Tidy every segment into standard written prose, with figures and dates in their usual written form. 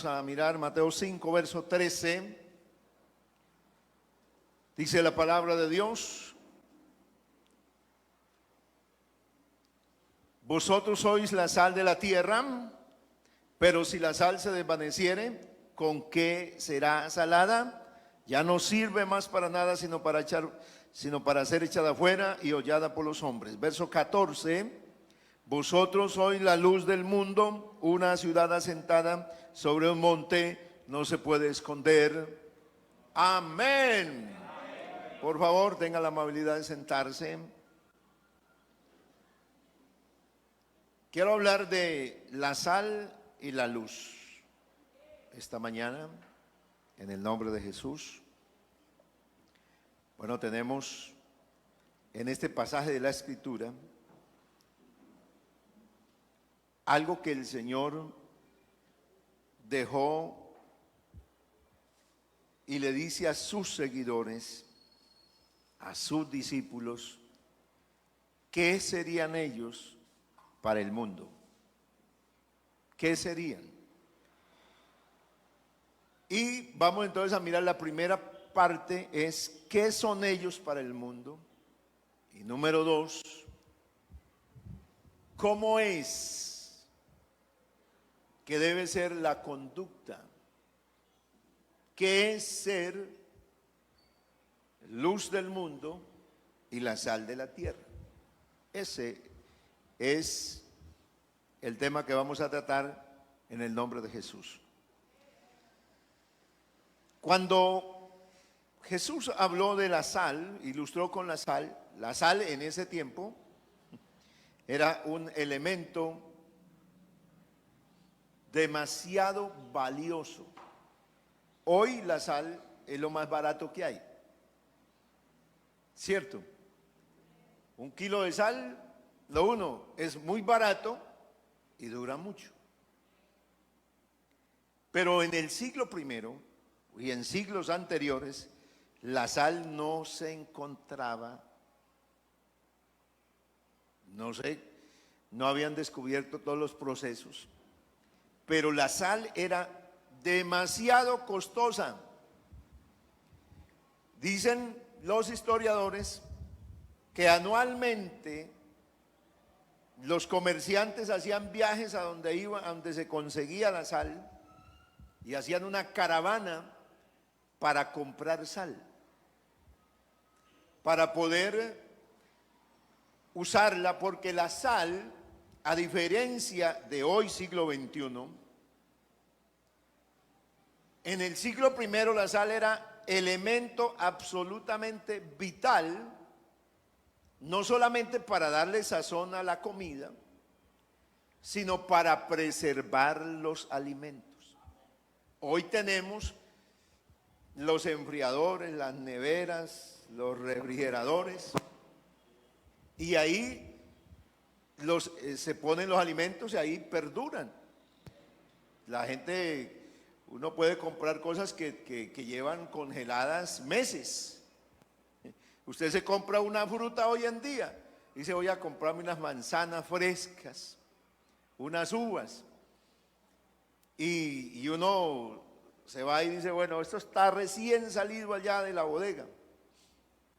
Vamos a mirar Mateo 5, verso 13. Dice la palabra de Dios: vosotros sois la sal de la tierra, pero si la sal se desvaneciere, ¿con qué será salada? Ya no sirve más para nada, sino para ser echada afuera y hollada por los hombres. Verso 14: vosotros sois la luz del mundo. Una ciudad asentada sobre un monte no se puede esconder. Amén. Por favor, tenga la amabilidad de sentarse. Quiero hablar de la sal y la luz esta mañana, en el nombre de Jesús. Bueno, tenemos en este pasaje de la Escritura algo que el Señor dejó y le dice a sus seguidores, a sus discípulos, ¿qué serían ellos para el mundo? ¿Qué serían? Y vamos entonces a mirar la primera parte, es ¿qué son ellos para el mundo? Y número 2, ¿cómo es que debe ser la conducta? ¿Qué es ser luz del mundo y la sal de la tierra? Ese es el tema que vamos a tratar en el nombre de Jesús. Cuando Jesús habló de la sal, ilustró con la sal en ese tiempo era un elemento demasiado valioso. Hoy la sal es lo más barato que hay, ¿cierto? Un kilo de sal, lo uno, es muy barato y dura mucho. Pero en el siglo primero y en siglos anteriores, la sal no se encontraba, no habían descubierto todos los procesos, pero la sal era demasiado costosa. Dicen los historiadores que anualmente los comerciantes hacían viajes a donde se conseguía la sal, y hacían una caravana para comprar sal, para poder usarla, porque la sal, a diferencia de hoy, siglo XXI, en el siglo primero la sal era elemento absolutamente vital, no solamente para darle sazón a la comida, sino para preservar los alimentos. Hoy tenemos los enfriadores, las neveras, los refrigeradores, y ahí se ponen los alimentos y ahí perduran. La gente, uno puede comprar cosas que llevan congeladas meses. Usted se compra una fruta hoy en día, dice voy a comprarme unas manzanas frescas, unas uvas, y uno se va y dice, bueno, esto está recién salido allá de la bodega,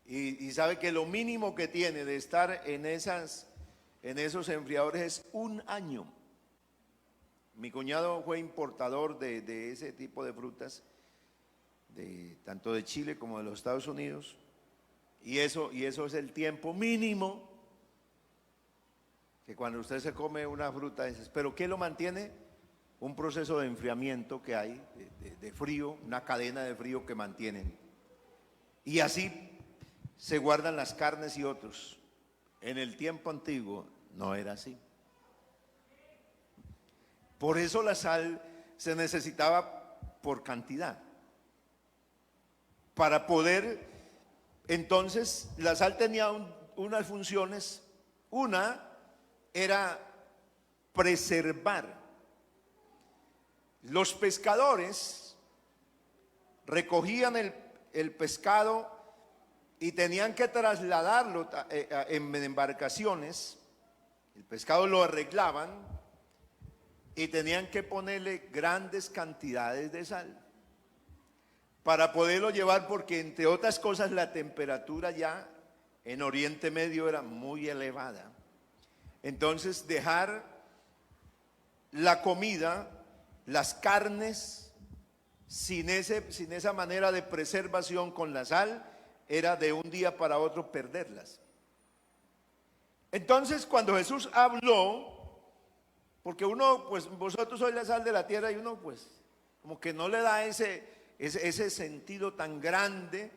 y sabe que lo mínimo que tiene de estar en esos enfriadores es un año. Mi cuñado fue importador de ese tipo de frutas, tanto de Chile como de los Estados Unidos, y eso es el tiempo mínimo que cuando usted se come una fruta. Pero ¿qué lo mantiene? Un proceso de enfriamiento que hay, de frío, una cadena de frío que mantienen. Y así se guardan las carnes y otros. En el tiempo antiguo no era así. Por eso la sal se necesitaba por cantidad. Para poder, entonces, la sal tenía unas funciones. Una era preservar. Los pescadores recogían el pescado y tenían que trasladarlo en embarcaciones. El pescado lo arreglaban y tenían que ponerle grandes cantidades de sal para poderlo llevar, porque entre otras cosas la temperatura ya en Oriente Medio era muy elevada. Entonces dejar la comida, las carnes, sin esa manera de preservación con la sal, era de un día para otro perderlas. Entonces cuando Jesús habló, porque uno, pues vosotros sois la sal de la tierra, y uno pues como que no le da ese sentido tan grande,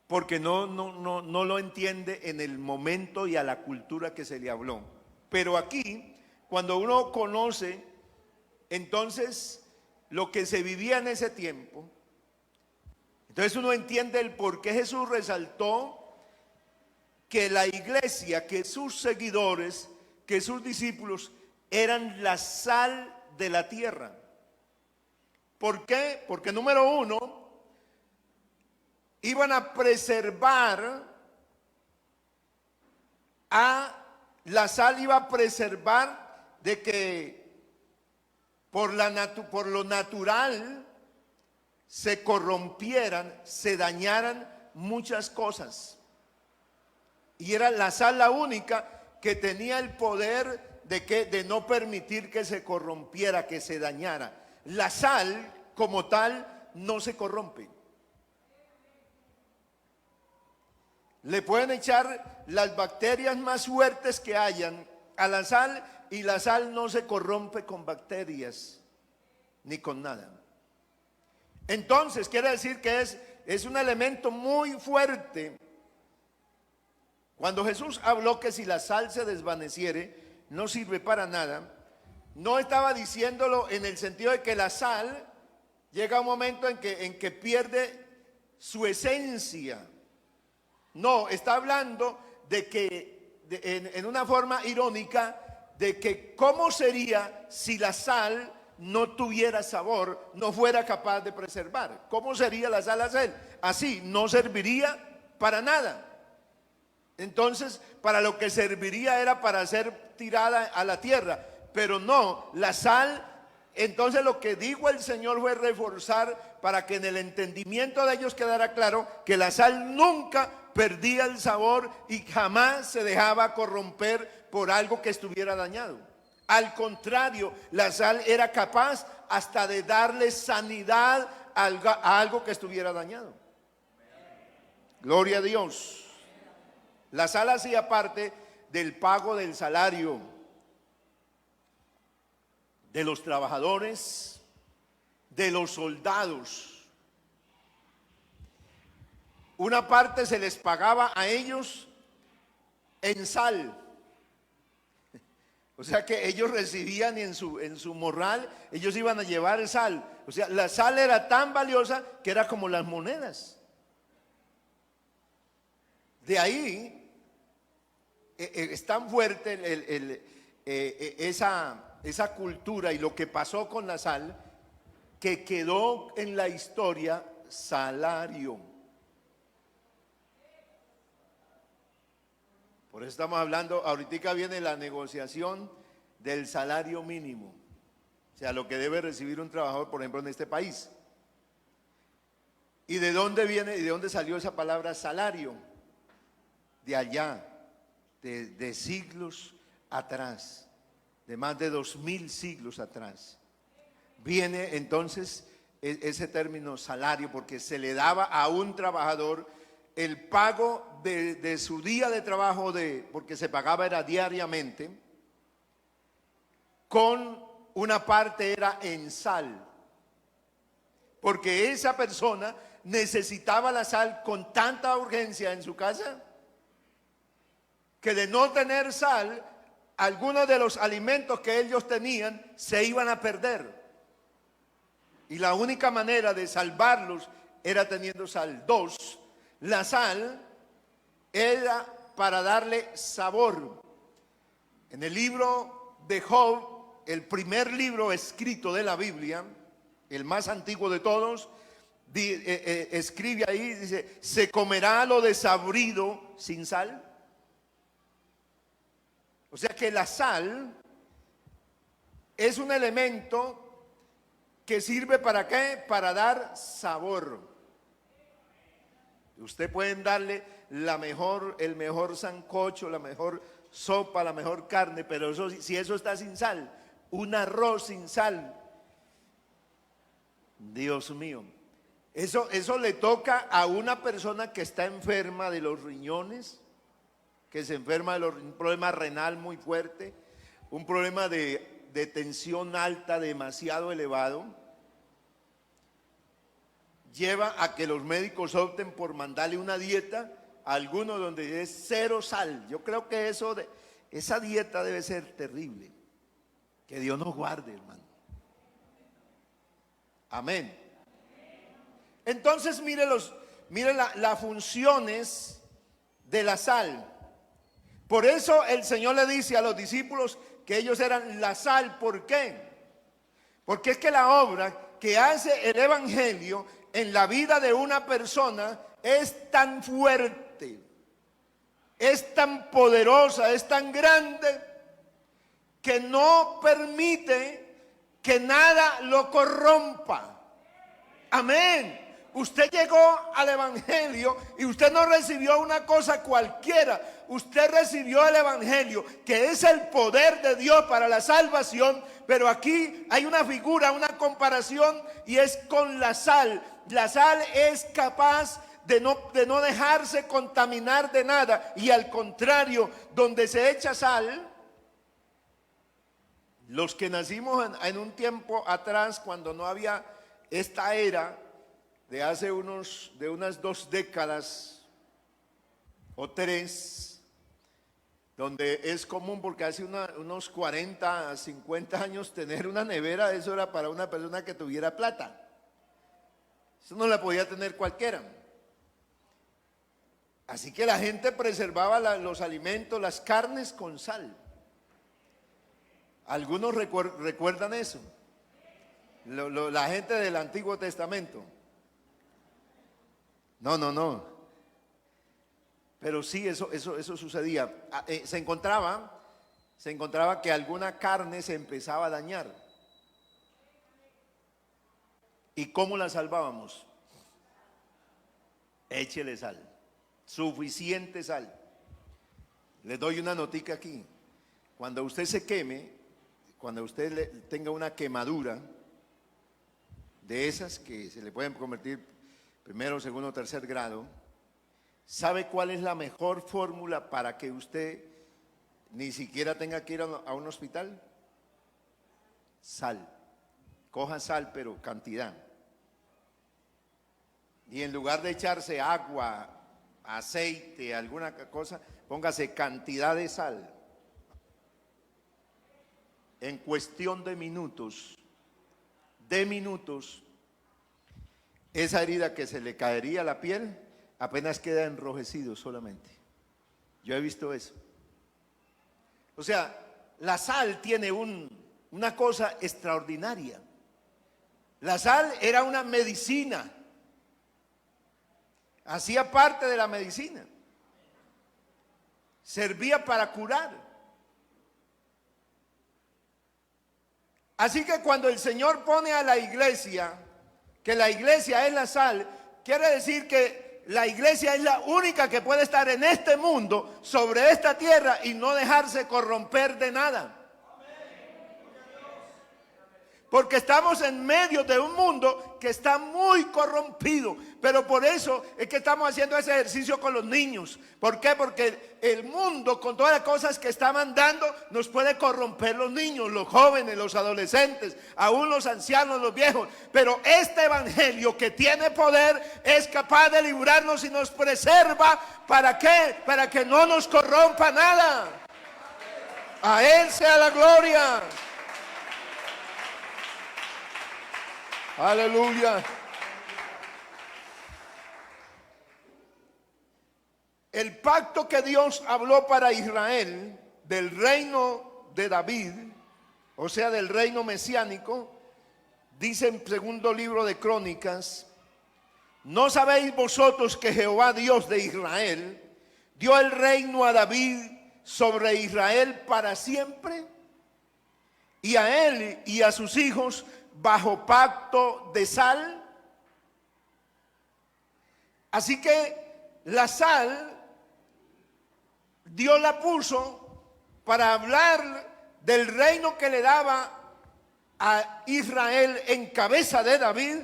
porque no lo entiende en el momento y a la cultura que se le habló. Pero aquí, cuando uno conoce entonces lo que se vivía en ese tiempo, entonces uno entiende el por qué Jesús resaltó que la iglesia, que sus seguidores, que sus discípulos eran la sal de la tierra. ¿Por qué? Porque número uno, iban a preservar la sal iba a preservar de que por lo natural se corrompieran, se dañaran muchas cosas. Y era la sal la única que tenía el poder de no permitir que se corrompiera, que se dañara. La sal como tal no se corrompe. Le pueden echar las bacterias más fuertes que hayan a la sal y la sal no se corrompe con bacterias ni con nada. Entonces quiere decir que es un elemento muy fuerte. Cuando Jesús habló que si la sal se desvaneciere no sirve para nada, no estaba diciéndolo en el sentido de que la sal llega un momento en que pierde su esencia. No, está hablando de que en una forma irónica, de que cómo sería si la sal no tuviera sabor, no fuera capaz de preservar. ¿Cómo sería la sal así? No serviría para nada. Entonces, para lo que serviría era para ser tirada a la tierra, pero no, la sal. Entonces lo que dijo el Señor fue reforzar para que en el entendimiento de ellos quedara claro que la sal nunca perdía el sabor y jamás se dejaba corromper por algo que estuviera dañado. Al contrario, la sal era capaz hasta de darle sanidad a algo que estuviera dañado. Gloria a Dios. La sal hacía parte del pago del salario de los trabajadores, de los soldados. Una parte se les pagaba a ellos en sal. O sea que ellos recibían en su morral, ellos iban a llevar sal. O sea, la sal era tan valiosa que era como las monedas. De ahí es tan fuerte esa cultura y lo que pasó con la sal, que quedó en la historia salario. Por eso estamos hablando, ahorita viene la negociación del salario mínimo, o sea, lo que debe recibir un trabajador, por ejemplo, en este país. ¿Y de dónde viene y de dónde salió esa palabra salario? De allá, de siglos atrás, de más de 2000 siglos atrás. Viene entonces ese término salario, porque se le daba a un trabajador el pago de su día de trabajo, porque se pagaba era diariamente, con una parte era en sal, porque esa persona necesitaba la sal con tanta urgencia en su casa, que de no tener sal, algunos de los alimentos que ellos tenían se iban a perder. Y la única manera de salvarlos era teniendo sal. Dos, la sal era para darle sabor. En el libro de Job, el primer libro escrito de la Biblia, el más antiguo de todos, escribe ahí, dice: ¿se comerá lo desabrido sin sal? O sea que la sal es un elemento que sirve ¿para qué? Para dar sabor. Usted pueden darle el mejor sancocho, la mejor sopa, la mejor carne, pero eso, si eso está sin sal, un arroz sin sal, Dios mío, eso le toca a una persona que está enferma de los riñones, que se enferma de un problema renal muy fuerte, un problema de tensión alta demasiado elevado, lleva a que los médicos opten por mandarle una dieta a algunos donde es cero sal. Yo creo que esa dieta debe ser terrible. Que Dios nos guarde, hermano. Amén. Entonces mire las funciones de la sal. Por eso el Señor le dice a los discípulos que ellos eran la sal. ¿Por qué? Porque es que la obra que hace el Evangelio en la vida de una persona es tan fuerte, es tan poderosa, es tan grande, que no permite que nada lo corrompa. Amén. Usted llegó al Evangelio y usted no recibió una cosa cualquiera. Usted recibió el Evangelio, que es el poder de Dios para la salvación. Pero aquí hay una figura, una comparación, y es con la sal. La sal es capaz de no dejarse contaminar de nada. Y al contrario, donde se echa sal, los que nacimos en un tiempo atrás, cuando no había esta era, de hace de unas 2 décadas o 3, donde es común, porque hace unos 40 a 50 años tener una nevera, eso era para una persona que tuviera plata. Eso no la podía tener cualquiera. Así que la gente preservaba los alimentos, las carnes con sal. Algunos recuerdan eso. La gente del Antiguo Testamento. No. Pero sí, eso sucedía. Se encontraba que alguna carne se empezaba a dañar. ¿Y cómo la salvábamos? Échele sal, suficiente sal. Les doy una notica aquí. Cuando usted se queme, cuando usted tenga una quemadura de esas que se le pueden convertir primero, segundo, tercer grado, ¿sabe cuál es la mejor fórmula para que usted ni siquiera tenga que ir a un hospital? Sal. Coja sal, pero cantidad. Y en lugar de echarse agua, aceite, alguna cosa, póngase cantidad de sal. En cuestión de minutos, esa herida que se le caería a la piel, apenas queda enrojecido solamente. Yo he visto eso. O sea, la sal tiene una cosa extraordinaria. La sal era una medicina. Hacía parte de la medicina. Servía para curar. Así que cuando el Señor pone a la iglesia, que la iglesia es la sal, quiere decir que la iglesia es la única que puede estar en este mundo, sobre esta tierra, y no dejarse corromper de nada. Porque estamos en medio de un mundo que está muy corrompido. Pero por eso es que estamos haciendo ese ejercicio con los niños. ¿Por qué? Porque el mundo, con todas las cosas que está mandando, nos puede corromper los niños, los jóvenes, los adolescentes, aún los ancianos, los viejos. Pero este evangelio que tiene poder es capaz de librarnos y nos preserva. ¿Para qué? Para que no nos corrompa nada. A Él sea la gloria. Aleluya. El pacto que Dios habló para Israel del reino de David, o sea, del reino mesiánico, dice en segundo libro de Crónicas: ¿no sabéis vosotros que Jehová Dios de Israel dio el reino a David sobre Israel para siempre? y a él y a sus hijos bajo pacto de sal. Así que la sal Dios la puso para hablar del reino que le daba a Israel en cabeza de David,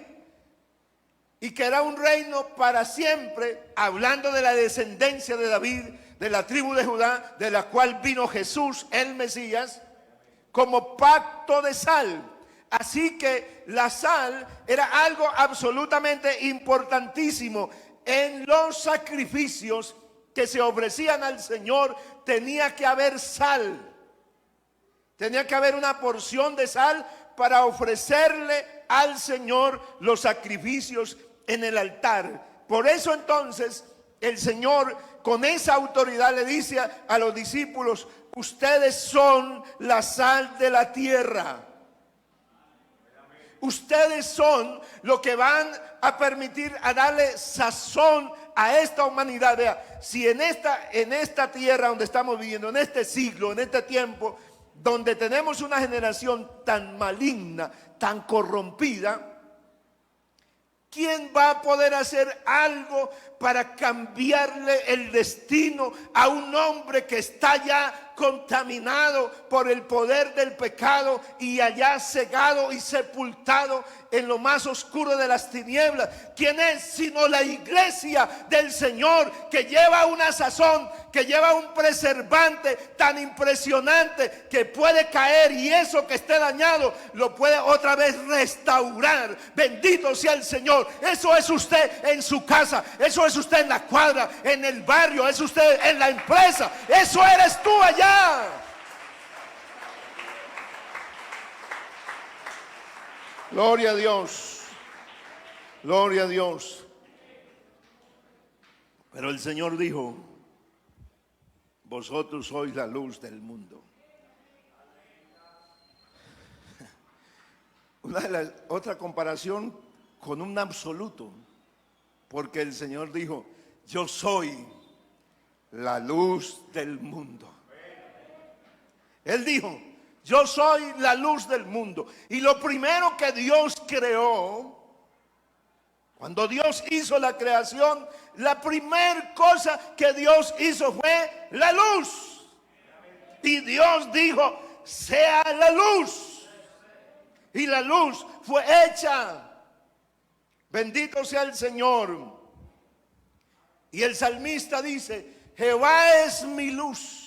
y que era un reino para siempre, hablando de la descendencia de David, de la tribu de Judá, de la cual vino Jesús, el Mesías, como pacto de sal. Así que la sal era algo absolutamente importantísimo. En los sacrificios que se ofrecían al Señor tenía que haber sal. Tenía que haber una porción de sal para ofrecerle al Señor los sacrificios en el altar. Por eso entonces el Señor con esa autoridad le dice a los discípulos: ustedes son la sal de la tierra. Ustedes son lo que van a permitir a darle sazón a esta humanidad. Vea, si en esta tierra donde estamos viviendo, en este siglo, en este tiempo, donde tenemos una generación tan maligna, tan corrompida, ¿quién va a poder hacer algo para cambiarle el destino a un hombre que está ya contaminado por el poder del pecado y allá cegado y sepultado en lo más oscuro de las tinieblas? ¿Quién es sino la iglesia del Señor, que lleva una sazón, que lleva un preservante tan impresionante que puede caer y eso que esté dañado lo puede otra vez restaurar? Bendito sea el Señor. Eso es usted en su casa, eso es usted en la cuadra, en el barrio, es usted en la empresa, eso eres tú allá. Gloria a Dios, gloria a Dios. Pero el Señor dijo: vosotros sois la luz del mundo. Otra comparación con un absoluto, porque el Señor dijo: yo soy la luz del mundo. Él dijo: yo soy la luz del mundo. Y lo primero que Dios creó, cuando Dios hizo la creación, la primera cosa que Dios hizo fue la luz. Y Dios dijo: sea la luz. Y la luz fue hecha. Bendito sea el Señor. Y el salmista dice: Jehová es mi luz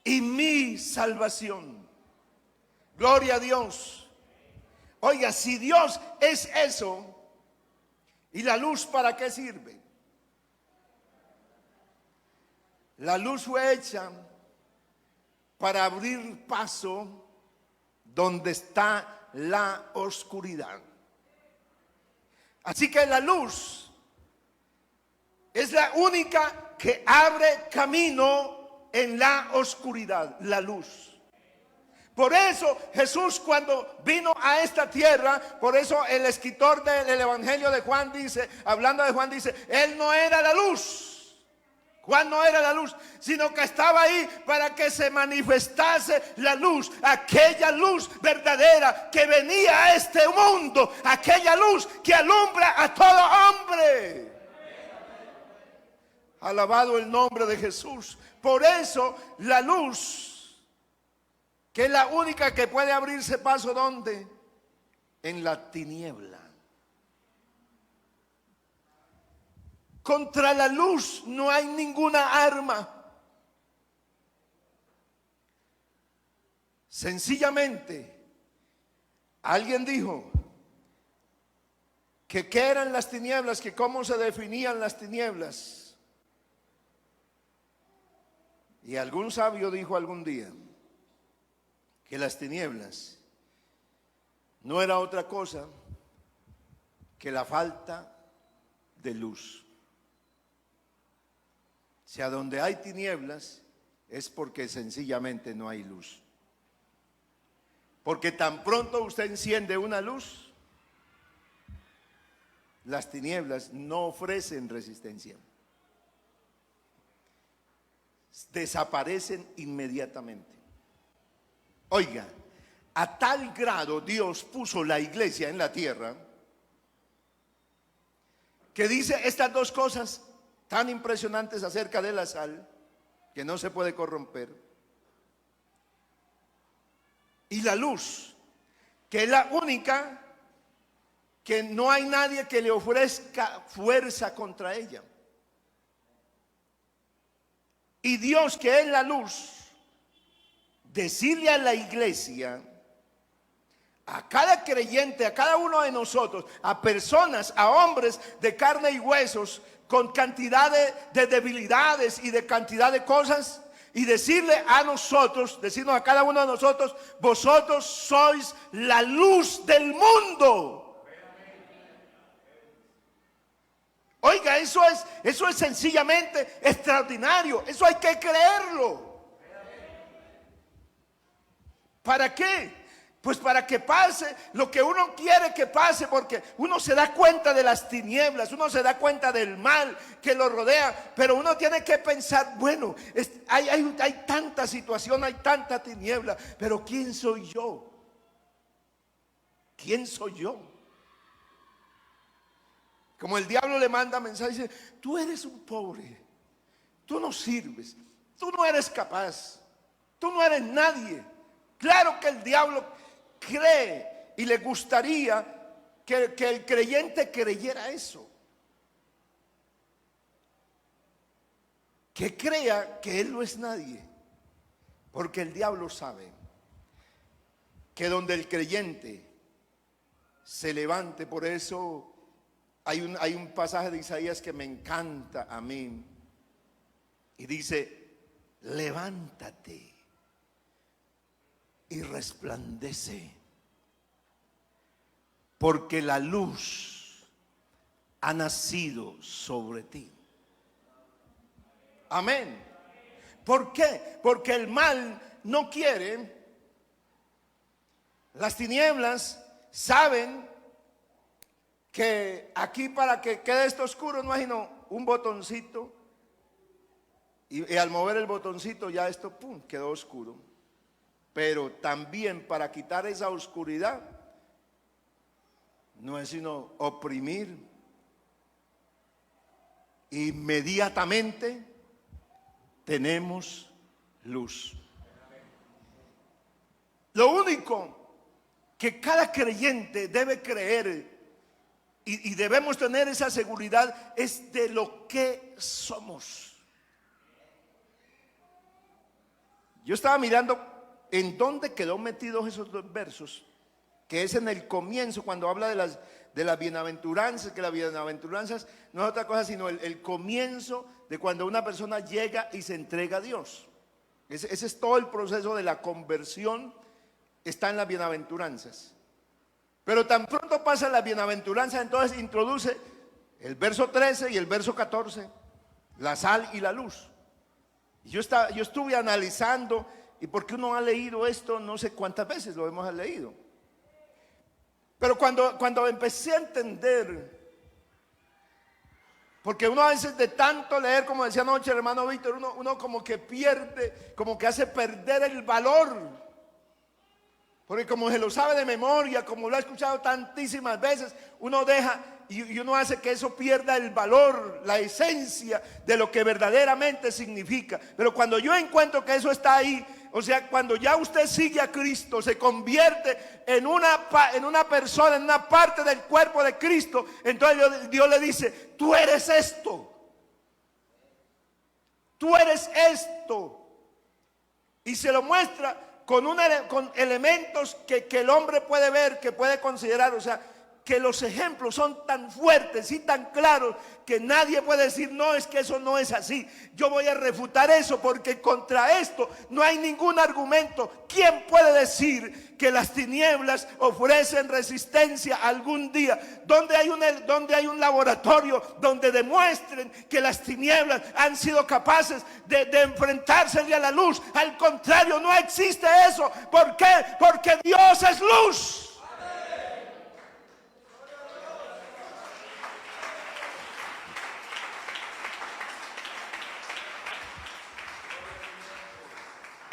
y mi salvación. Gloria a Dios. Oiga, si Dios es eso, ¿y la luz para qué sirve? La luz fue hecha para abrir paso donde está la oscuridad. Así que la luz es la única que abre camino en la oscuridad, la luz. Por eso Jesús, cuando vino a esta tierra, por eso el escritor del Evangelio de Juan dice, hablando de Juan, dice: él no era la luz. Juan no era la luz, sino que estaba ahí para que se manifestase la luz, aquella luz verdadera que venía a este mundo, aquella luz que alumbra a todo hombre. Alabado el nombre de Jesús. Por eso la luz, que es la única que puede abrirse paso, ¿dónde? En la tiniebla. Contra la luz no hay ninguna arma. Sencillamente, alguien dijo que qué eran las tinieblas, que cómo se definían las tinieblas. Y algún sabio dijo algún día que las tinieblas no era otra cosa que la falta de luz. Si a donde hay tinieblas es porque sencillamente no hay luz. Porque tan pronto usted enciende una luz, las tinieblas no ofrecen resistencia. Desaparecen inmediatamente. Oiga, a tal grado Dios puso la iglesia en la tierra que dice estas dos cosas tan impresionantes acerca de la sal, que no se puede corromper, y la luz, que es la única que no hay nadie que le ofrezca fuerza contra ella. Y Dios, que es la luz, decirle a la iglesia, a cada creyente, a cada uno de nosotros, a personas, a hombres de carne y huesos, con cantidad de debilidades y de cantidad de cosas, y decirle a nosotros, decirnos a cada uno de nosotros, vosotros sois la luz del mundo. Oiga, eso es sencillamente extraordinario. Eso hay que creerlo. ¿Para qué? Pues para que pase lo que uno quiere que pase, porque uno se da cuenta de las tinieblas, uno se da cuenta del mal que lo rodea, pero uno tiene que pensar, bueno, hay tanta situación, hay tanta tiniebla, pero ¿quién soy yo? ¿Quién soy yo? Como el diablo le manda mensajes, dice, tú eres un pobre, tú no sirves, tú no eres capaz, tú no eres nadie. Claro que el diablo cree y le gustaría que el creyente creyera eso, que crea que él no es nadie, porque el diablo sabe que donde el creyente se levante, por eso hay un pasaje de Isaías que me encanta a mí y dice, levántate y resplandece, porque la luz ha nacido sobre ti. Amén. ¿Por qué? Porque el mal no quiere, las tinieblas saben que aquí, para que quede esto oscuro, no imagino un botoncito y al mover el botoncito ya esto pum, quedó oscuro. Pero también para quitar esa oscuridad no es sino oprimir. Inmediatamente tenemos luz. Lo único que cada creyente debe creer y debemos tener esa seguridad es de lo que somos. Yo estaba mirando en dónde quedó metidos esos dos versos, que es en el comienzo, cuando habla de las bienaventuranzas, que las bienaventuranzas no es otra cosa sino el comienzo de cuando una persona llega y se entrega a Dios. Ese es todo el proceso de la conversión, está en las bienaventuranzas. Pero tan pronto pasa las bienaventuranzas, entonces introduce el verso 13 y el verso 14, la sal y la luz. Y yo estuve analizando, y porque uno ha leído esto, no sé cuántas veces lo hemos leído. Pero cuando empecé a entender, porque uno a veces de tanto leer, como decía anoche el hermano Víctor, uno como que pierde, como que hace perder el valor. Porque como se lo sabe de memoria, como lo ha escuchado tantísimas veces, uno deja y uno hace que eso pierda el valor, la esencia de lo que verdaderamente significa. Pero cuando yo encuentro que eso está ahí, o sea, cuando ya usted sigue a Cristo, se convierte en una persona, en una parte del cuerpo de Cristo, entonces Dios le dice, tú eres esto, tú eres esto, y se lo muestra con elementos que el hombre puede ver, que puede considerar. O sea, que los ejemplos son tan fuertes y tan claros que nadie puede decir, no, es que eso no es así. Yo voy a refutar eso, porque contra esto no hay ningún argumento. ¿Quién puede decir que las tinieblas ofrecen resistencia algún día? ¿Dónde hay un laboratorio donde demuestren que las tinieblas han sido capaces de enfrentarse a la luz? Al contrario, no existe eso. ¿Por qué? Porque Dios es luz.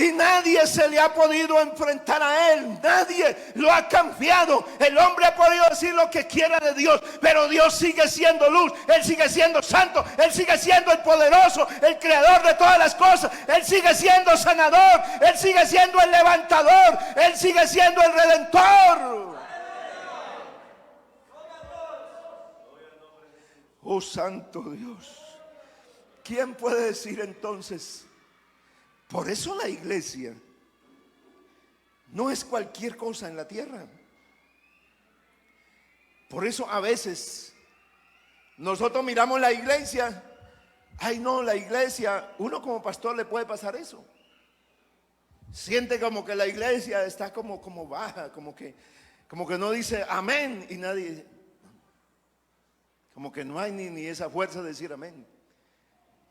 y nadie se le ha podido enfrentar a él. Nadie lo ha cambiado. El hombre ha podido decir lo que quiera de Dios, pero Dios sigue siendo luz. Él sigue siendo santo. Él sigue siendo el poderoso, el creador de todas las cosas. Él sigue siendo sanador. Él sigue siendo el levantador. Él sigue siendo el redentor. Oh santo Dios. ¿Quién puede decir entonces? Por eso la iglesia no es cualquier cosa en la tierra. Por eso a veces nosotros miramos la iglesia. Ay no, la iglesia, uno como pastor le puede pasar eso. Siente como que la iglesia está como baja, como que no dice amén y nadie, como que no hay ni esa fuerza de decir amén.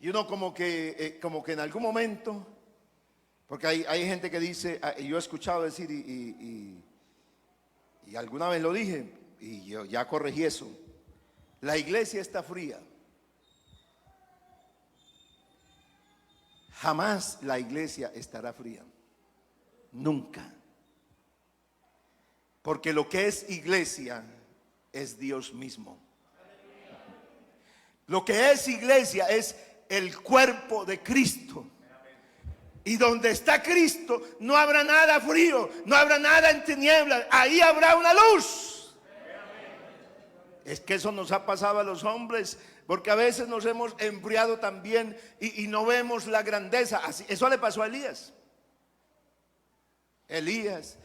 Y uno como que en algún momento, porque hay gente que dice, yo he escuchado decir y alguna vez lo dije y yo ya corregí eso, la iglesia está fría. Jamás la iglesia estará fría, nunca, porque lo que es iglesia es Dios mismo. Lo que es iglesia es el cuerpo de Cristo. Y donde está Cristo no habrá nada frío, no habrá nada en tinieblas, ahí habrá una luz. Es que eso nos ha pasado a los hombres, porque a veces nos hemos enfriado también y no vemos la grandeza. Así, eso le pasó a Elías. Elías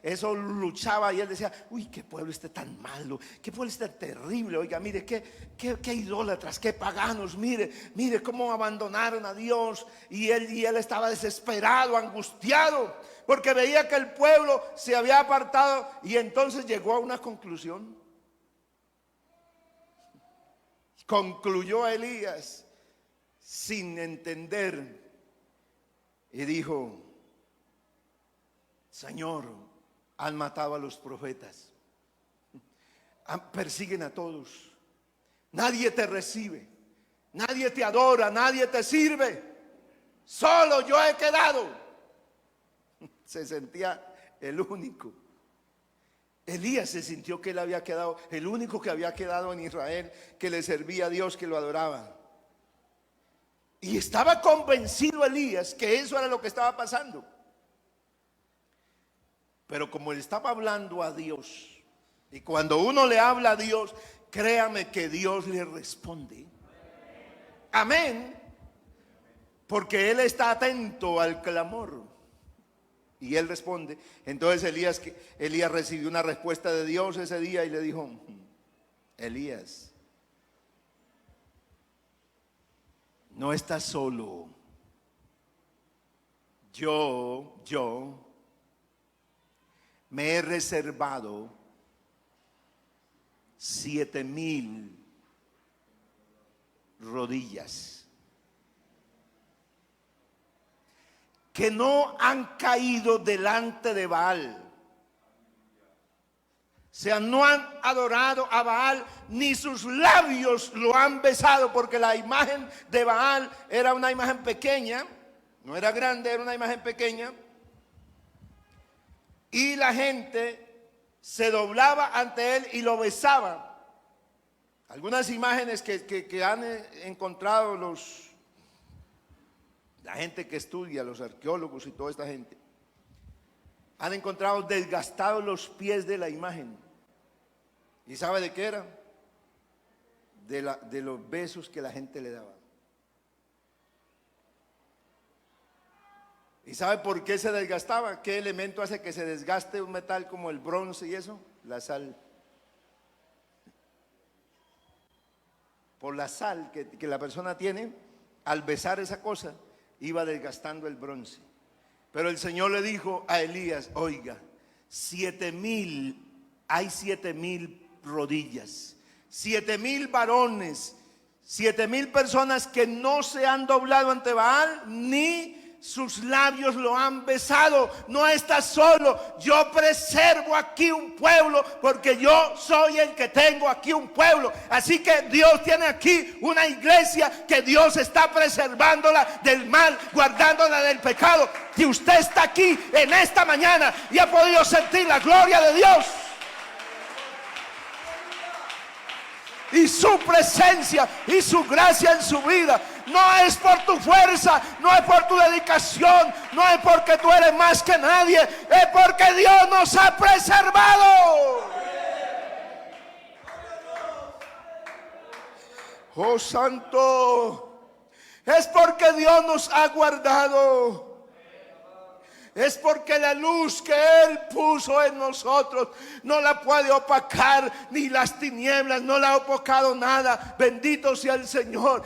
eso luchaba y él decía, uy, qué pueblo este tan malo, qué pueblo este tan terrible. Oiga, mire, qué idólatras, qué paganos, mire cómo abandonaron a Dios. Y él estaba desesperado, angustiado, porque veía que el pueblo se había apartado. Y entonces llegó a una conclusión. Concluyó Elías sin entender y dijo, Señor, han matado a los profetas, persiguen a todos, nadie te recibe, nadie te adora, nadie te sirve, solo yo he quedado. Se sentía el único. Elías se sintió que él había quedado, el único que había quedado en Israel, que le servía a Dios, que lo adoraba. Y estaba convencido Elías que eso era lo que estaba pasando. Pero como él estaba hablando a Dios, y cuando uno le habla a Dios, créame que Dios le responde. Amén. Porque él está atento al clamor. Y él responde. Entonces Elías recibió una respuesta de Dios ese día y le dijo, Elías, no estás solo. Yo me he reservado 7,000 rodillas que no han caído delante de Baal. O sea, no han adorado a Baal, ni sus labios lo han besado, porque la imagen de Baal era una imagen pequeña, no era grande, era una imagen pequeña. Y la gente se doblaba ante él y lo besaba. Algunas imágenes que han encontrado la gente que estudia, los arqueólogos y toda esta gente, han encontrado desgastados los pies de la imagen. ¿Y sabe de qué era? De los besos que la gente le daba. ¿Y sabe por qué se desgastaba? ¿Qué elemento hace que se desgaste un metal como el bronce y eso? La sal. Por la sal que la persona tiene, al besar esa cosa, iba desgastando el bronce. Pero el Señor le dijo a Elías, oiga, 7,000, hay 7,000 rodillas, 7,000 varones, 7,000 personas que no se han doblado ante Baal, ni sus labios lo han besado. No está solo. Yo preservo aquí un pueblo porque yo soy el que tengo aquí un pueblo. Así que Dios tiene aquí una iglesia que Dios está preservándola del mal, guardándola del pecado. Y usted está aquí en esta mañana y ha podido sentir la gloria de Dios y su presencia y su gracia en su vida. No es por tu fuerza, no es por tu dedicación, no es porque tú eres más que nadie, es porque Dios nos ha preservado. Oh Santo, es porque Dios nos ha guardado. Es porque la luz que Él puso en nosotros no la puede opacar, ni las tinieblas, no la ha opacado nada. Bendito sea el Señor.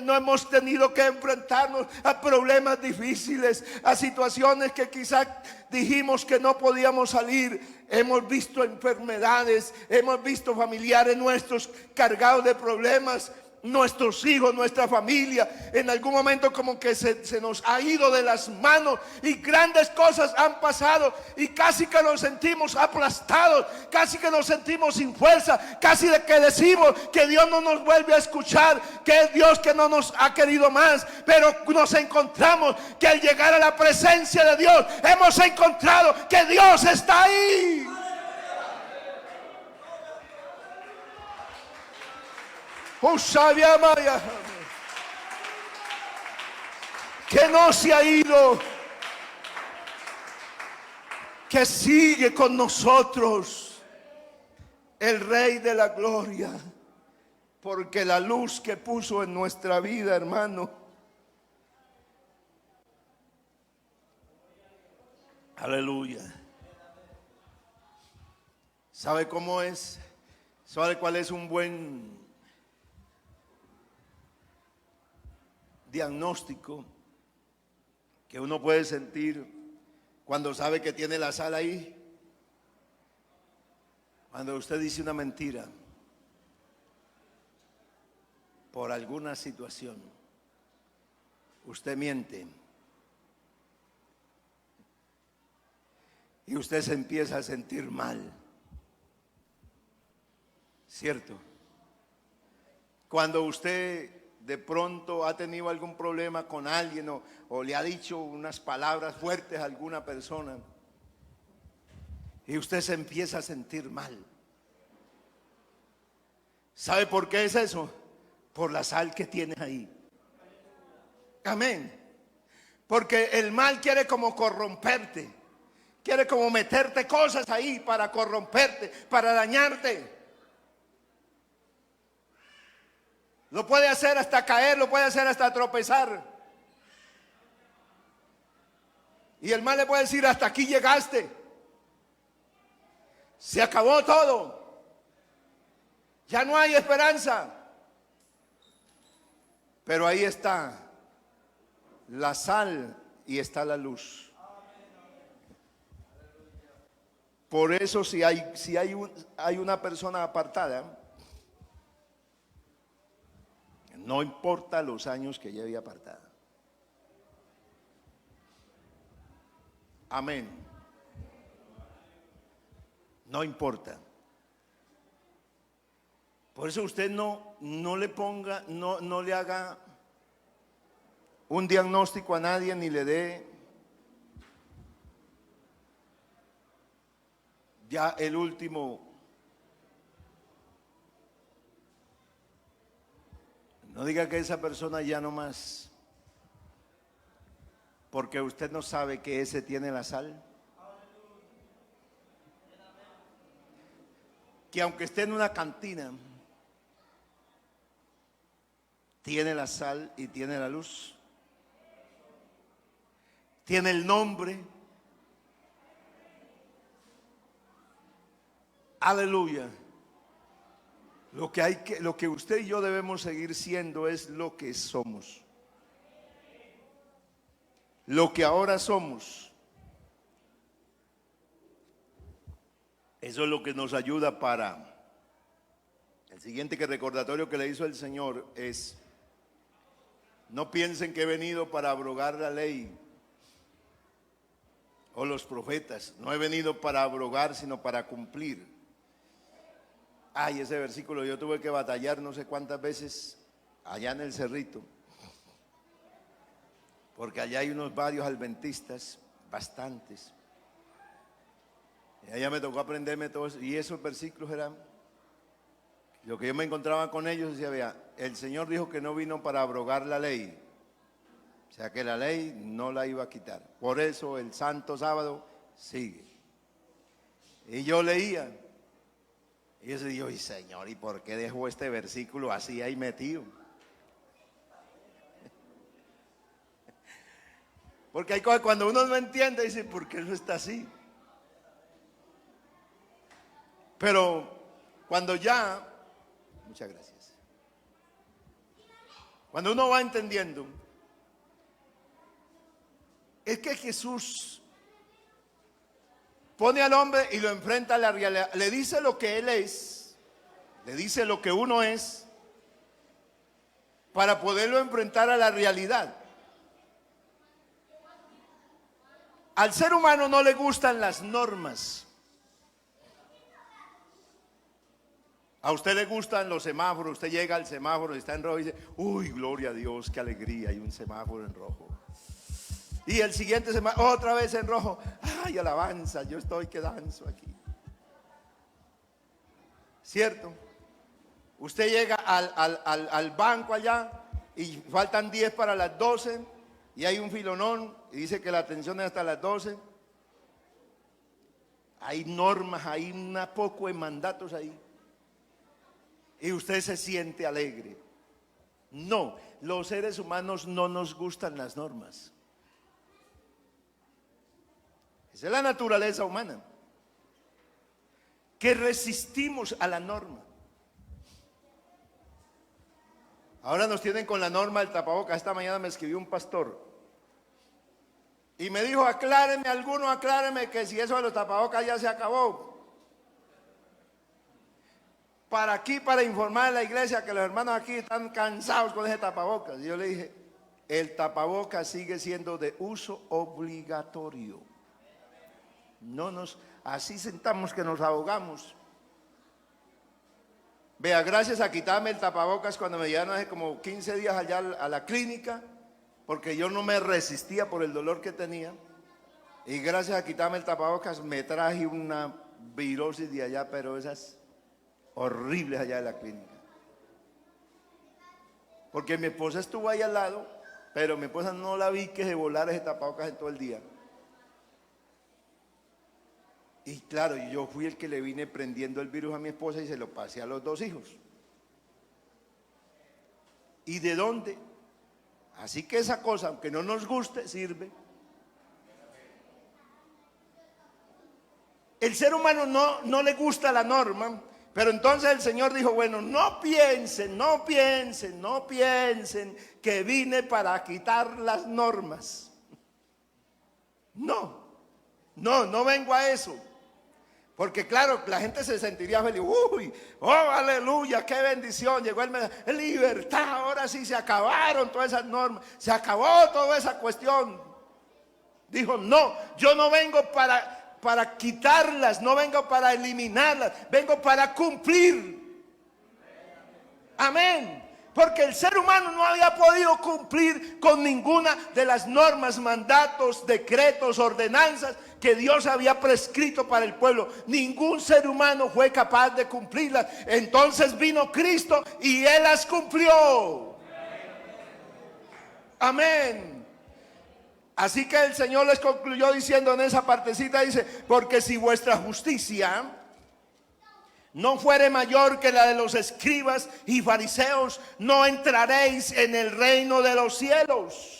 No hemos tenido que enfrentarnos a problemas difíciles, a situaciones que quizás dijimos que no podíamos salir. Hemos visto enfermedades, hemos visto familiares nuestros cargados de problemas. Nuestros hijos, nuestra familia, en algún momento como que se nos ha ido de las manos y grandes cosas han pasado y casi que nos sentimos aplastados, casi que nos sentimos sin fuerza, casi de que decimos que Dios no nos vuelve a escuchar, que es Dios que no nos ha querido más. Pero nos encontramos que al llegar a la presencia de Dios hemos encontrado que Dios está ahí. Oh, sabia Maya, que no se ha ido, que sigue con nosotros, el Rey de la Gloria, porque la luz que puso en nuestra vida, hermano, aleluya. ¿Sabe cómo es? ¿Sabe cuál es un buen diagnóstico que uno puede sentir cuando sabe que tiene la sal ahí? Cuando usted dice una mentira por alguna situación, usted miente y usted se empieza a sentir mal, ¿cierto? Cuando usted de pronto ha tenido algún problema con alguien o le ha dicho unas palabras fuertes a alguna persona y usted se empieza a sentir mal. ¿Sabe por qué es eso? Por la sal que tienes ahí. Amén. Porque el mal quiere como corromperte, quiere como meterte cosas ahí para corromperte, para dañarte. Lo puede hacer hasta caer, lo puede hacer hasta tropezar. Y el mal le puede decir: hasta aquí llegaste, se acabó todo, ya no hay esperanza. Pero ahí está la sal y está la luz. Por eso si hay una persona apartada, no importa los años que lleve apartada. Amén. No importa. Por eso usted no le ponga, no le haga un diagnóstico a nadie, ni le dé ya el último. No diga que esa persona ya no más, porque usted no sabe que ese tiene la sal. Que aunque esté en una cantina, tiene la sal y tiene la luz. Tiene el nombre. Aleluya. Lo que usted y yo debemos seguir siendo es lo que somos. Lo que ahora somos. Eso es lo que nos ayuda para el siguiente recordatorio que le hizo el Señor es No piensen que he venido para abrogar la ley o los profetas. No he venido para abrogar, sino para cumplir. Ay, ese versículo yo tuve que batallar no sé cuántas veces allá en el Cerrito, porque allá hay unos varios adventistas, bastantes. Y allá me tocó aprenderme todo eso. Y esos versículos eran lo que yo me encontraba con ellos. Decía, vea, el Señor dijo que no vino para abrogar la ley, o sea que la ley no la iba a quitar. Por eso el santo sábado sigue. Y yo leía, y yo decía, y Señor, ¿y por qué dejó este versículo así ahí metido? Porque hay cosas cuando uno no entiende, dice, ¿por qué eso está así? Pero cuando ya, muchas gracias, cuando uno va entendiendo, es que Jesús pone al hombre y lo enfrenta a la realidad, le dice lo que él es, le dice lo que uno es, para poderlo enfrentar a la realidad. Al ser humano no le gustan las normas. A usted le gustan los semáforos, usted llega al semáforo y está en rojo y dice, uy, gloria a Dios, qué alegría, hay un semáforo en rojo. Y el siguiente semáforo, otra vez en rojo, ay, alabanza, yo estoy que danzo aquí. ¿Cierto? Usted llega al banco allá y faltan 10 para las 12 y hay un filonón y dice que la atención es hasta las 12. Hay normas, hay un poco de mandatos ahí. Y usted se siente alegre. No, los seres humanos no nos gustan las normas. Esa es la naturaleza humana, que resistimos a la norma. Ahora nos tienen con la norma del tapabocas. Esta mañana me escribió un pastor y me dijo, acláreme alguno, acláreme que si eso de los tapabocas ya se acabó. Para aquí, para informar a la iglesia que los hermanos aquí están cansados con ese tapabocas. Y yo le dije, el tapabocas sigue siendo de uso obligatorio. No nos, así sentamos que nos ahogamos. Vea, gracias a quitarme el tapabocas cuando me llevaron hace como 15 días allá a la clínica, porque yo no me resistía por el dolor que tenía. Y gracias a quitarme el tapabocas me traje una virosis de allá, pero esas horribles allá de la clínica. Porque mi esposa estuvo ahí al lado, pero mi esposa no la vi que se volara ese tapabocas en todo el día. Y claro, yo fui el que le vine prendiendo el virus a mi esposa y se lo pasé a los 2 hijos. ¿Y de dónde? Así que esa cosa, aunque no nos guste, sirve. El ser humano no le gusta la norma, pero entonces el Señor dijo, bueno, no piensen que vine para quitar las normas. No vengo a eso. Porque claro, la gente se sentiría feliz. Uy, oh, aleluya, qué bendición. Llegó el libertad, ahora sí se acabaron todas esas normas. Se acabó toda esa cuestión. Dijo, no, yo no vengo para quitarlas, no vengo para eliminarlas, vengo para cumplir. Amén. Porque el ser humano no había podido cumplir con ninguna de las normas, mandatos, decretos, ordenanzas que Dios había prescrito para el pueblo. Ningún ser humano fue capaz de cumplirlas. Entonces vino Cristo y Él las cumplió. Amén. Así que el Señor les concluyó diciendo en esa partecita, dice, porque si vuestra justicia no fuere mayor que la de los escribas y fariseos, no entraréis en el reino de los cielos.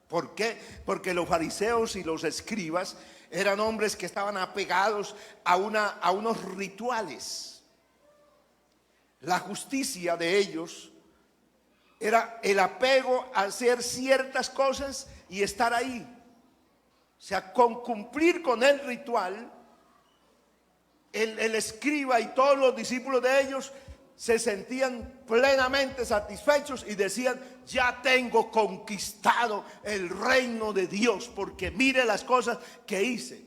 ¿Por qué? Porque los fariseos y los escribas eran hombres que estaban apegados a unos rituales. La justicia de ellos era el apego a hacer ciertas cosas y estar ahí. O sea, con cumplir con el ritual, el escriba y todos los discípulos de ellos se sentían plenamente satisfechos y decían: ya tengo conquistado el reino de Dios, porque mire las cosas que hice.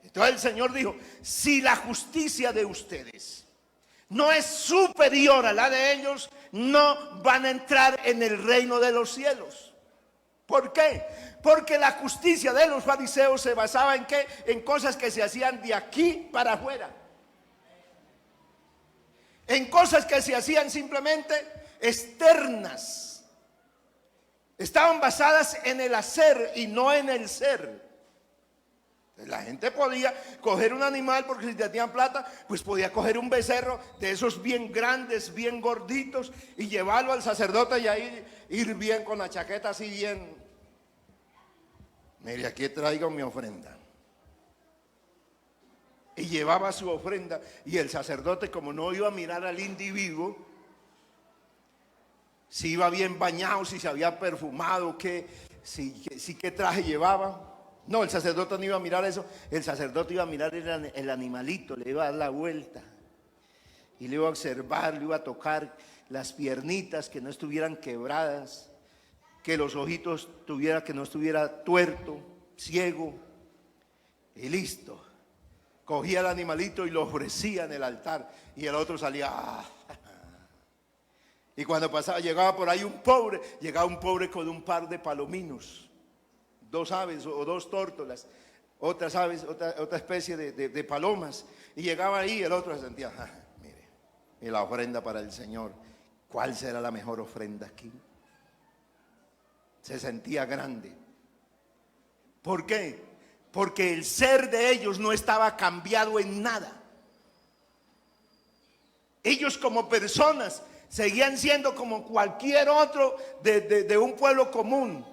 Entonces el Señor dijo: si la justicia de ustedes no es superior a la de ellos, no van a entrar en el reino de los cielos. ¿Por qué? Porque la justicia de los fariseos se basaba en ¿qué? En cosas que se hacían de aquí para afuera, en cosas que se hacían simplemente externas. Estaban basadas en el hacer y no en el ser. La gente podía coger un animal, porque si tenían plata, pues podía coger un becerro de esos bien grandes, bien gorditos, y llevarlo al sacerdote y ahí ir bien con la chaqueta así bien. Mire, aquí traigo mi ofrenda. Y llevaba su ofrenda, y el sacerdote, como no iba a mirar al individuo, si iba bien bañado, si se había perfumado, si qué traje llevaba. No, el sacerdote no iba a mirar eso. El sacerdote iba a mirar el animalito, le iba a dar la vuelta y le iba a observar, le iba a tocar las piernitas, que no estuvieran quebradas, que los ojitos que no estuviera tuerto, ciego, y listo. Cogía el animalito y lo ofrecía en el altar, y el otro salía. Y cuando pasaba, llegaba por ahí llegaba un pobre con un par de palominos, 2 aves o 2 tórtolas, otras aves, otra especie de palomas, y llegaba ahí, el otro se sentía: mire, y la ofrenda para el Señor, ¿cuál será la mejor ofrenda aquí? Se sentía grande. ¿Por qué? Porque el ser de ellos no estaba cambiado en nada. Ellos como personas seguían siendo como cualquier otro de un pueblo común.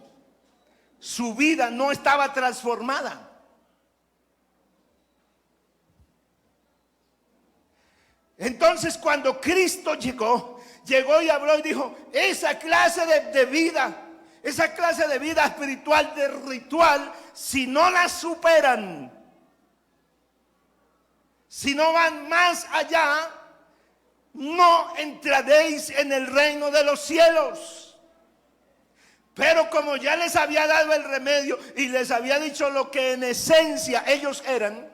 Su vida no estaba transformada. Entonces, cuando Cristo llegó y habló y dijo: esa clase de vida, esa clase de vida espiritual, de ritual, si no la superan, si no van más allá, no entraréis en el reino de los cielos. Pero como ya les había dado el remedio y les había dicho lo que en esencia ellos eran,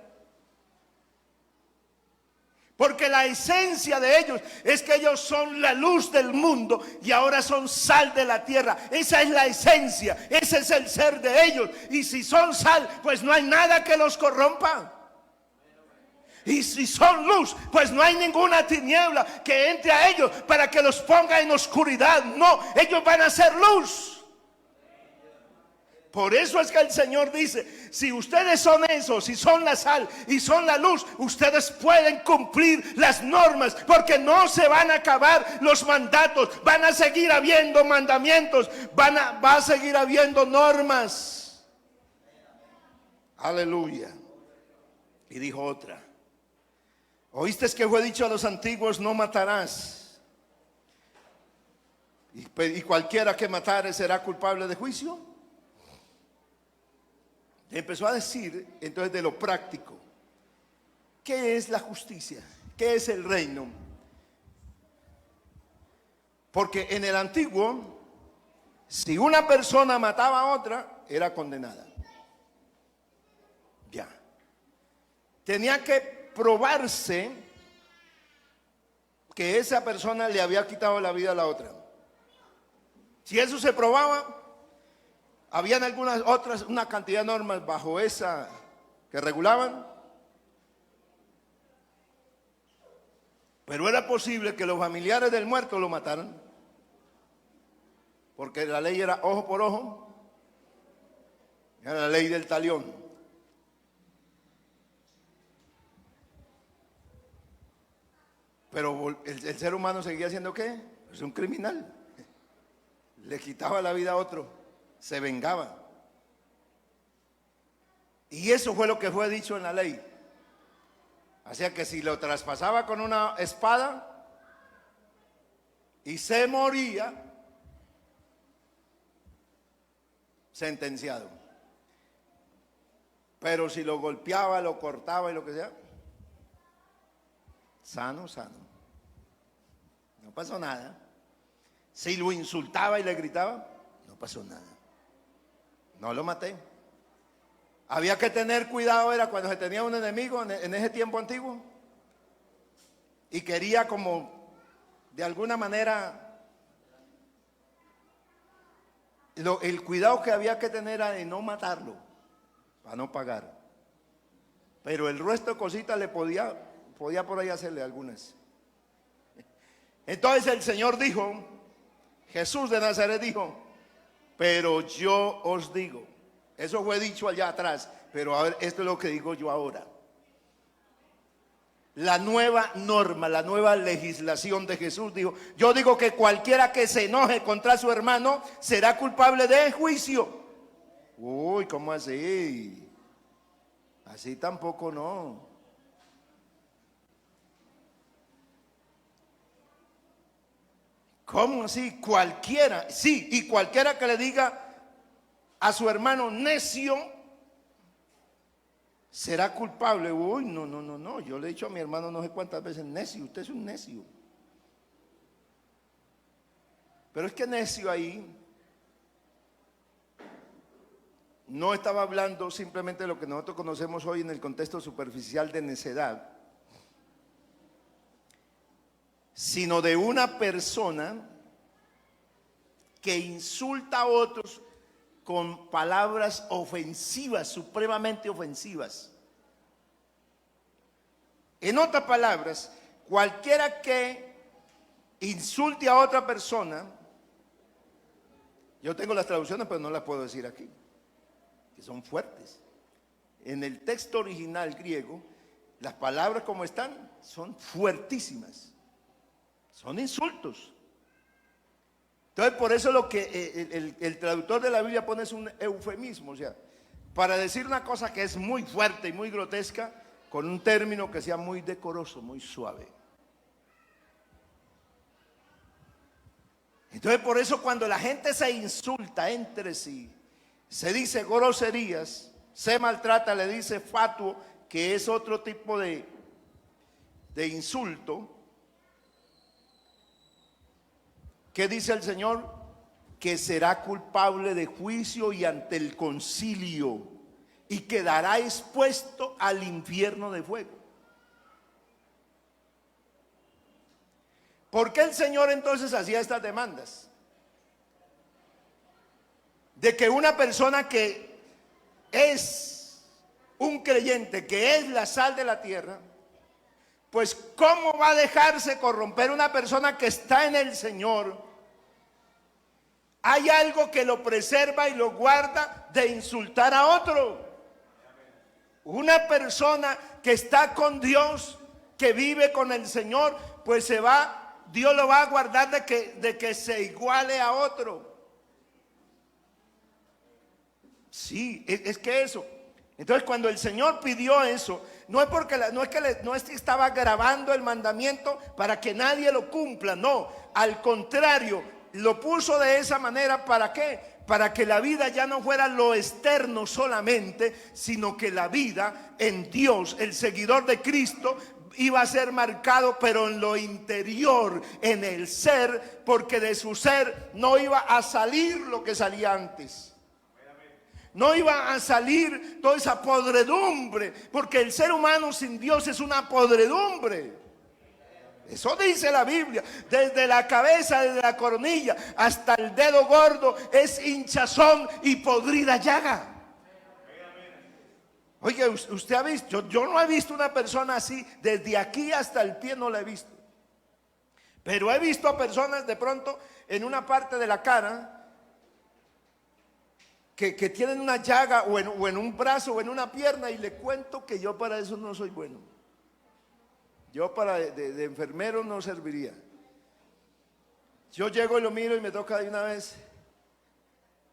porque la esencia de ellos es que ellos son la luz del mundo y ahora son sal de la tierra. Esa es la esencia, ese es el ser de ellos. Y si son sal, pues no hay nada que los corrompa. Y si son luz, pues no hay ninguna tiniebla que entre a ellos para que los ponga en oscuridad. No, ellos van a ser luz. Por eso es que el Señor dice: si ustedes son eso, si son la sal y son la luz, ustedes pueden cumplir las normas, porque no se van a acabar los mandatos. Van a seguir habiendo mandamientos, va a seguir habiendo normas. Aleluya. Y dijo otra: ¿oíste que fue dicho a los antiguos: no matarás? Y cualquiera que matare será culpable de juicio. Empezó a decir entonces de lo práctico. ¿Qué es la justicia? ¿Qué es el reino? Porque en el antiguo, si una persona mataba a otra, era condenada. Ya. Tenía que probarse que esa persona le había quitado la vida a la otra. Si eso se probaba, habían algunas otras, una cantidad de normas bajo esa que regulaban, pero era posible que los familiares del muerto lo mataran, porque la ley era ojo por ojo, era la ley del talión. Pero el ser humano seguía siendo ¿qué? Es un criminal. Le quitaba la vida a otro, se vengaba. Y eso fue lo que fue dicho en la ley. O sea que si lo traspasaba con una espada y se moría, sentenciado. Pero si lo golpeaba, lo cortaba y lo que sea, sano, sano. no pasó nada. Si lo insultaba y le gritaba, no pasó nada. No lo maté. Había que tener cuidado, era cuando se tenía un enemigo en ese tiempo antiguo y quería como de alguna manera, el cuidado que había que tener era de no matarlo, para no pagar. Pero el resto de cositas le podía por ahí hacerle algunas. Entonces el Señor dijo, Jesús de Nazaret dijo, pero yo os digo, eso fue dicho allá atrás, pero a ver, esto es lo que digo yo ahora. La nueva norma, la nueva legislación de Jesús dijo, yo digo que cualquiera que se enoje contra su hermano será culpable de juicio. Uy, ¿cómo así? Así tampoco no. ¿Cómo así? Cualquiera, sí, y cualquiera que le diga a su hermano necio será culpable. Uy, no, yo le he dicho a mi hermano no sé cuántas veces, necio, usted es un necio. Pero es que necio ahí no estaba hablando simplemente de lo que nosotros conocemos hoy en el contexto superficial de necedad, sino de una persona que insulta a otros con palabras ofensivas, supremamente ofensivas. En otras palabras, cualquiera que insulte a otra persona, yo tengo las traducciones pero no las puedo decir aquí, que son fuertes. En el texto original griego, las palabras como están son fuertísimas, son insultos. Entonces por eso lo que el traductor de la Biblia pone es un eufemismo, o sea, para decir una cosa que es muy fuerte y muy grotesca, con un término que sea muy decoroso, muy suave. Entonces por eso cuando la gente se insulta entre sí, se dice groserías, se maltrata, le dice fatuo, que es otro tipo de insulto. ¿Qué dice el Señor? Que será culpable de juicio y ante el concilio y quedará expuesto al infierno de fuego. ¿Por qué el Señor entonces hacía estas demandas? De que una persona que es un creyente, que es la sal de la tierra, pues ¿cómo va a dejarse corromper una persona que está en el Señor? Hay algo que lo preserva y lo guarda de insultar a otro. Una persona que está con Dios, que vive con el Señor, pues Dios lo va a guardar de que se iguale a otro. Sí, es que eso. Entonces cuando el Señor pidió eso, no es que estaba grabando el mandamiento para que nadie lo cumpla, no, al contrario, lo puso de esa manera. ¿Para qué? Para que la vida ya no fuera lo externo solamente, sino que la vida en Dios, el seguidor de Cristo, iba a ser marcado, pero en lo interior, en el ser, porque de su ser no iba a salir lo que salía antes. No iba a salir toda esa podredumbre, porque el ser humano sin Dios es una podredumbre. Eso dice la Biblia. Desde la cabeza, desde la coronilla hasta el dedo gordo es hinchazón y podrida llaga. Oye, usted ha visto, yo no he visto una persona así, desde aquí hasta el pie no la he visto. Pero he visto a personas de pronto en una parte de la cara que tienen una llaga o en un brazo o en una pierna, y le cuento que yo para eso no soy bueno. Yo para de enfermero no serviría. Yo llego y lo miro y me toca de una vez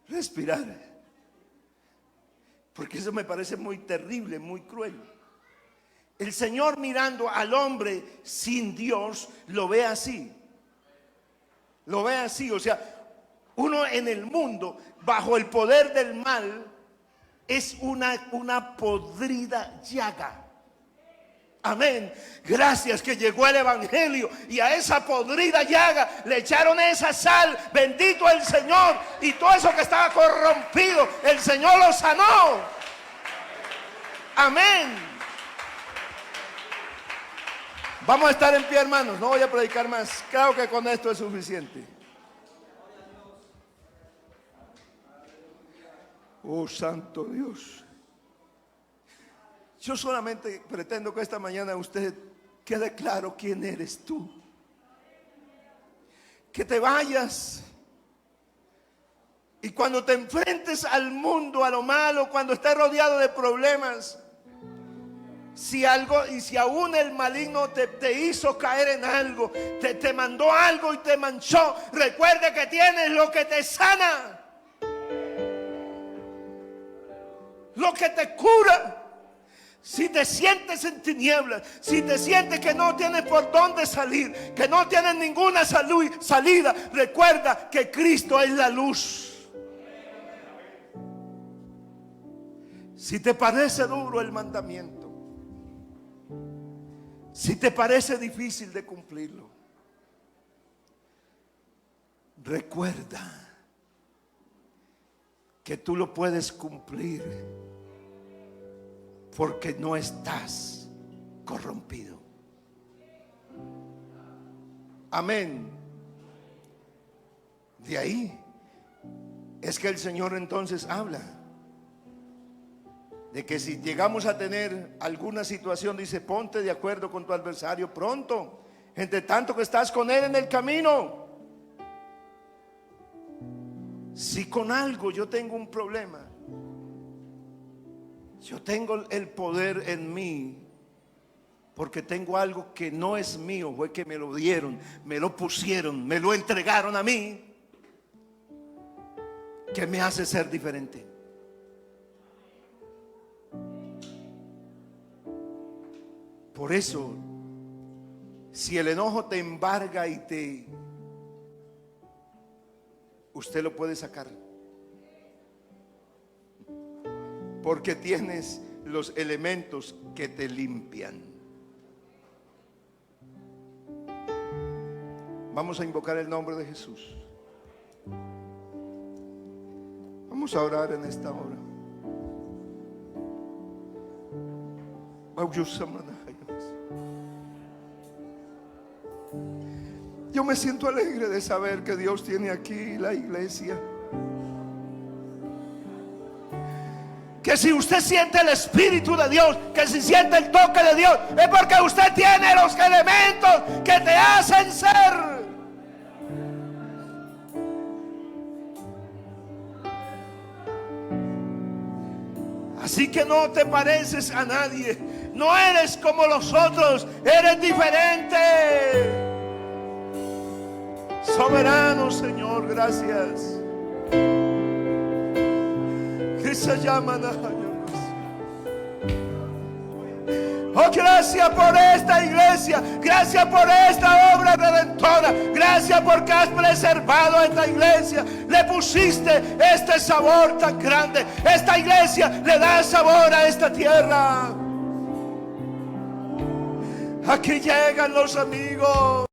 respirar, porque eso me parece muy terrible, muy cruel. El Señor, mirando al hombre sin Dios, lo ve así. Lo ve así, o sea, uno en el mundo bajo el poder del mal es una podrida llaga. Amén. Gracias que llegó el evangelio y a esa podrida llaga le echaron esa sal. Bendito el Señor. Y todo eso que estaba corrompido, el Señor lo sanó. Amén. Vamos a estar en pie, hermanos. No voy a predicar más. Creo que con esto es suficiente. Oh, santo Dios. Yo solamente pretendo que esta mañana usted quede claro quién eres tú. Que te vayas y cuando te enfrentes al mundo, a lo malo, cuando estés rodeado de problemas, si aún el maligno te hizo caer en algo, te mandó algo y te manchó, recuerde que tienes lo que te sana, lo que te cura. Si te sientes en tinieblas, si te sientes que no tienes por dónde salir, que no tienes ninguna salida, recuerda que Cristo es la luz. Si te parece duro el mandamiento, si te parece difícil de cumplirlo, recuerda que tú lo puedes cumplir porque no estás corrompido. Amén. De ahí es que el Señor entonces habla de que si llegamos a tener alguna situación, dice, ponte de acuerdo con tu adversario pronto, entre tanto que estás con él en el camino. Si con algo yo tengo un problema, yo tengo el poder en mí, porque tengo algo que no es mío, fue que me lo dieron, me lo pusieron, me lo entregaron a mí, que me hace ser diferente. Por eso, si el enojo te embarga y usted lo puede sacar, porque tienes los elementos que te limpian. Vamos a invocar el nombre de Jesús. Vamos a orar en esta hora. Yo me siento alegre de saber que Dios tiene aquí la iglesia. Que si usted siente el Espíritu de Dios, que si siente el toque de Dios, es porque usted tiene los elementos que te hacen ser. Así que no te pareces a nadie, no eres como los otros, eres diferente. Soberano Señor, gracias. Oh, gracias por esta iglesia, gracias por esta obra redentora, gracias porque has preservado a esta iglesia, le pusiste este sabor tan grande. Esta iglesia le da sabor a esta tierra. Aquí llegan los amigos.